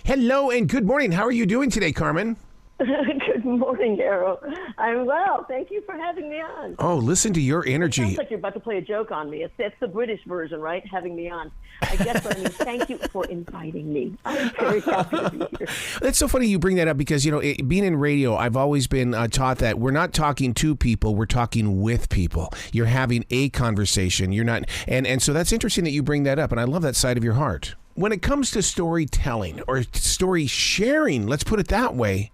Hello and good morning. How are you doing today, Carmen? Good morning, Arrow. I'm well. Thank you for having me on. Oh, listen to your energy. It sounds like you're about to play a joke on me. It's the British version, right? Having me on. I guess what I mean. Thank you for inviting me. I'm very happy to be here. That's so funny you bring that up because, being in radio, I've always been taught that we're not talking to people, we're talking with people. You're having a conversation. You're not. And so that's interesting that you bring that up. And I love that side of your heart. When it comes to storytelling or story sharing, let's put it that way,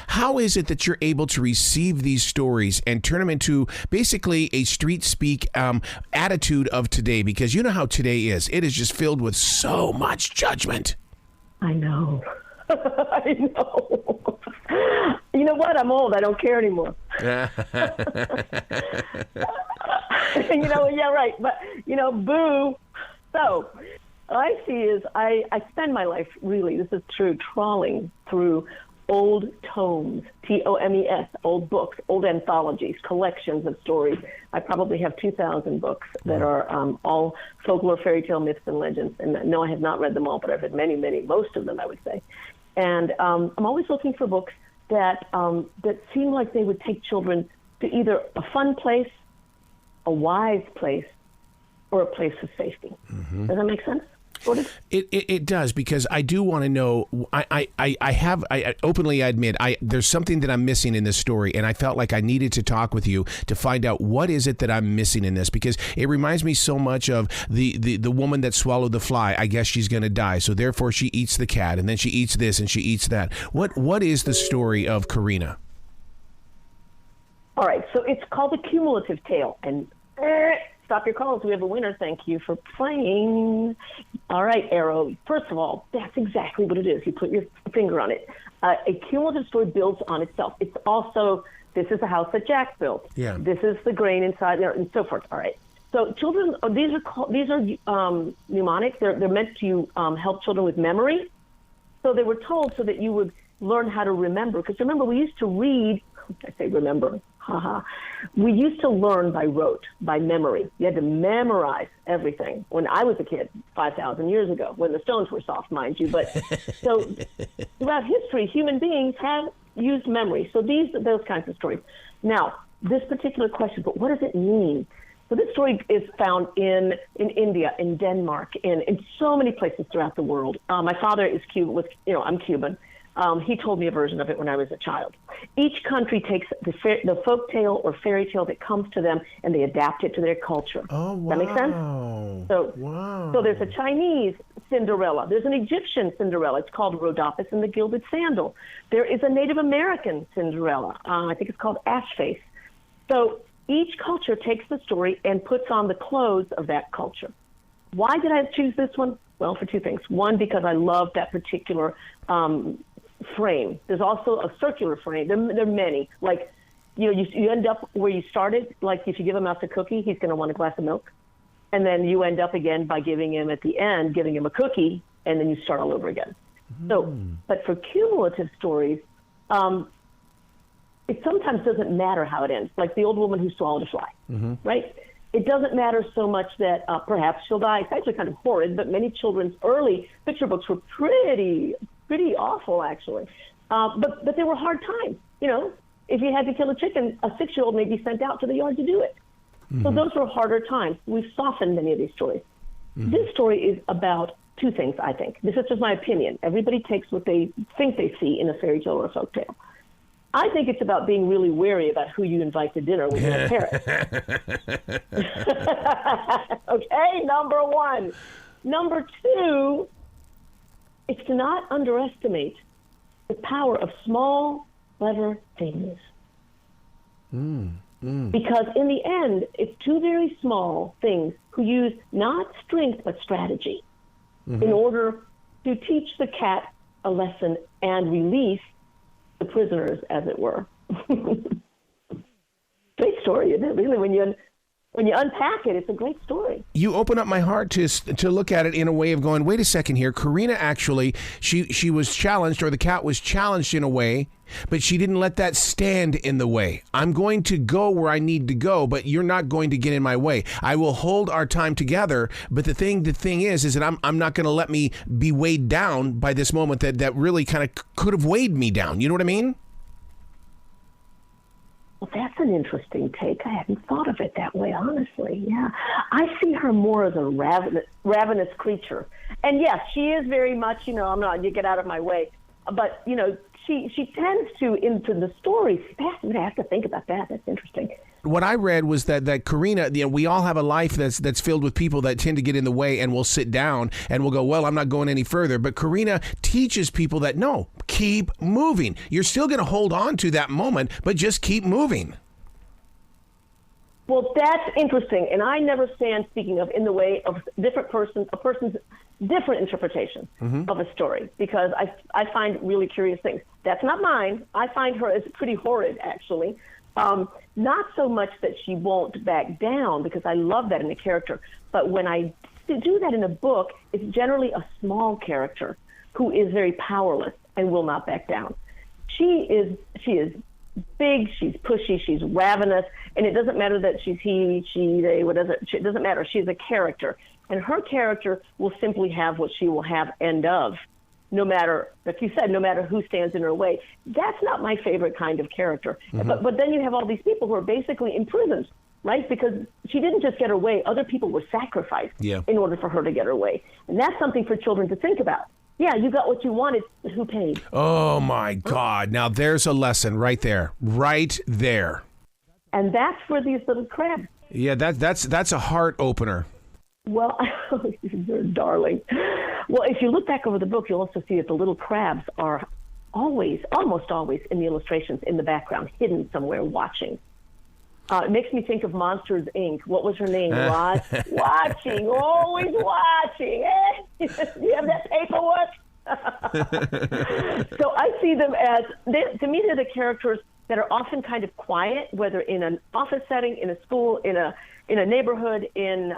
how is it that you're able to receive these stories and turn them into basically a street speak attitude of today? Because you know how today is. It is just filled with so much judgment. I know. I know. You know what? I'm old. I don't care anymore. Yeah, right. But, boo. So what I see is I spend my life, really, this is true, trawling through old tomes, Tomes, old books, old anthologies, collections of stories. I probably have 2,000 books that are all folklore, fairy tale, myths, and legends. And no, I have not read them all, but I've read many, most of them, I would say. And I'm always looking for books that seem like they would take children to either a fun place, a wise place, or a place of safety. Mm-hmm. Does that make sense? It does, because I do want to know. I openly admit there's something that I'm missing in this story, and I felt like I needed to talk with you to find out what is it that I'm missing in this, because it reminds me so much of the woman that swallowed the fly. I guess she's going to die, so therefore she eats the cat, and then she eats this and she eats that. What is the story of Carina? All right, so it's called a cumulative tale, and stop your calls. We have a winner. Thank you for playing. All right, Arrow. First of all, that's exactly what it is. You put your finger on it. A cumulative story builds on itself. It's also, this is the house that Jack built. Yeah. This is the grain inside there, and so forth. All right. So children, these are mnemonic. They're meant to help children with memory. So they were told so that you would learn how to remember. Because remember, we used to read. I say remember. Haha. We used to learn by rote, by memory. You had to memorize everything. When I was a kid, 5,000 years ago, when the Stones were soft, mind you. But so throughout history, human beings have used memory. So those kinds of stories. Now, this particular question, but what does it mean? So this story is found in India, in Denmark, in so many places throughout the world. My father is Cuban. I'm Cuban. He told me a version of it when I was a child. Each country takes the folk tale or fairy tale that comes to them, and they adapt it to their culture. Oh, wow. Does that make sense? So there's a Chinese Cinderella. There's an Egyptian Cinderella. It's called Rhodopis and the Gilded Sandal. There is a Native American Cinderella. I think it's called Ashface. So each culture takes the story and puts on the clothes of that culture. Why did I choose this one? Well, for two things. One, because I love that particular frame. There's also a circular frame. There are many. Like, you end up where you started. Like, if you give a mouse a cookie, he's going to want a glass of milk. And then you end up again by giving him, at the end, giving him a cookie, and then you start all over again. So, but for cumulative stories, it sometimes doesn't matter how it ends. Like the old woman who swallowed a fly, right? It doesn't matter so much that perhaps she'll die. It's actually kind of horrid, but many children's early picture books were pretty awful, actually. But they were hard times. If you had to kill a chicken, a 6-year-old may be sent out to the yard to do it. So those were harder times. We've softened many of these stories. This story is about two things, I think. This is just my opinion. Everybody takes what they think they see in a fairy tale or a folk tale. I think it's about being really wary about who you invite to dinner when you're a parent. Okay, number one. Number two, it's to not underestimate the power of small, clever things. Because in the end, it's two very small things who use not strength but strategy in order to teach the cat a lesson and release the prisoners, as it were. Great story, isn't it? Really, when you when you unpack it, it's a great story. You open up my heart to look at it in a way of going, wait a second here. Carina actually, she was challenged, or the cat was challenged in a way, but she didn't let that stand in the way. I'm going to go where I need to go, but you're not going to get in my way. I will hold our time together, but the thing is that I'm not going to let me be weighed down by this moment that really kind of could have weighed me down. You know what I mean? Well, that's an interesting take. I hadn't thought of it that way, honestly. Yeah. I see her more as a ravenous creature. And yes, she is very much, you get out of my way. But, she tends to, into the stories, I have to think about that. That's interesting. What I read was that Carina, we all have a life that's filled with people that tend to get in the way, and we'll sit down and we'll go, well, I'm not going any further. But Carina teaches people that, no, keep moving. You're still going to hold on to that moment, but just keep moving. Well, that's interesting. And I never stand, speaking of, in the way of a person's different interpretation of a story, because I find really curious things. That's not mine. I find her as pretty horrid, actually. Not so much that she won't back down, because I love that in a character, but when I do that in a book, it's generally a small character who is very powerless and will not back down. She is big, she's pushy, she's ravenous, and it doesn't matter that she's he, she, they, it doesn't matter. She's a character, and her character will simply have what she will have, end of. No matter, like you said, no matter who stands in her way. That's not my favorite kind of character. But then you have all these people who are basically imprisoned, right? Because she didn't just get her way. Other people were sacrificed in order for her to get her way. And that's something for children to think about. Yeah, you got what you wanted, but who paid? Oh, my God. Now, there's a lesson right there. Right there. And that's for these little crabs. Yeah, that's a heart opener. Well, you're darling. Well, if you look back over the book, you'll also see that the little crabs are almost always in the illustrations in the background, hidden somewhere watching. It makes me think of Monsters, Inc. What was her name? Watching, always watching. You have that paperwork? So I see them as, to me, they're the characters that are often kind of quiet, whether in an office setting, in a school, in a neighborhood, in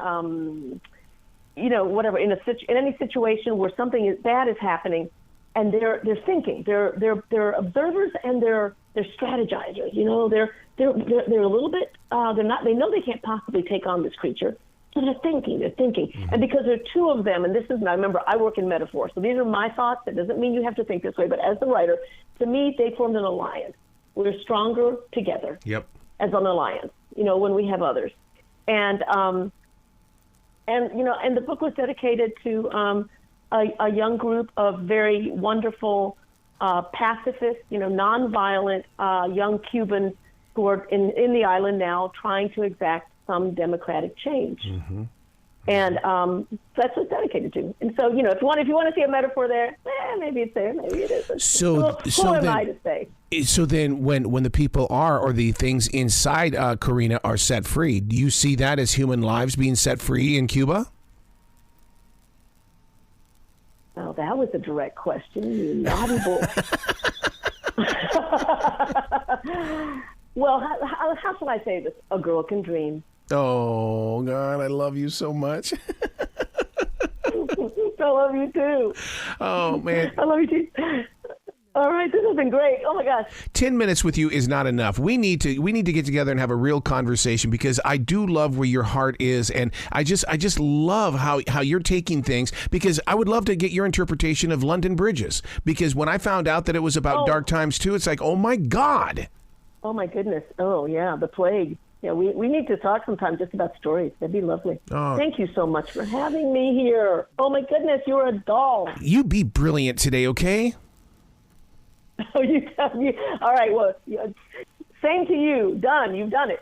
whatever, in any situation where something bad is happening, and they're thinking, they're observers, and they're strategizers. They're a little bit they know they can't possibly take on this creature, so they're thinking, and because there are two of them, and remember, I work in metaphor, so these are my thoughts. That doesn't mean you have to think this way, but as the writer, to me, they formed an alliance. We're stronger together. Yep. As an alliance, when we have others. And the book was dedicated to a young group of very wonderful pacifist, nonviolent young Cubans who are in the island now trying to exact some democratic change. And that's what it's dedicated to. And so, if you want to see a metaphor there, maybe it's there, maybe it isn't. So who am I to say? So then when the people or the things inside Carina are set free, do you see that as human lives being set free in Cuba? Oh, that was a direct question, you naughty boy. Well, how shall I say this? A girl can dream. Oh, God, I love you so much. I love you, too. Oh, man. I love you, too. All right, this has been great. Oh, my gosh. 10 minutes with you is not enough. We need to get together and have a real conversation, because I do love where your heart is, and I just love how you're taking things, because I would love to get your interpretation of London Bridges, because when I found out that it was about dark times, too, it's like, oh, my God. Oh, my goodness. Oh, yeah, the plague. Yeah, we need to talk sometime just about stories. That'd be lovely. Oh. Thank you so much for having me here. Oh, my goodness, you're a doll. You be brilliant today, okay? Oh, you all right, well, same to you. Done. You've done it.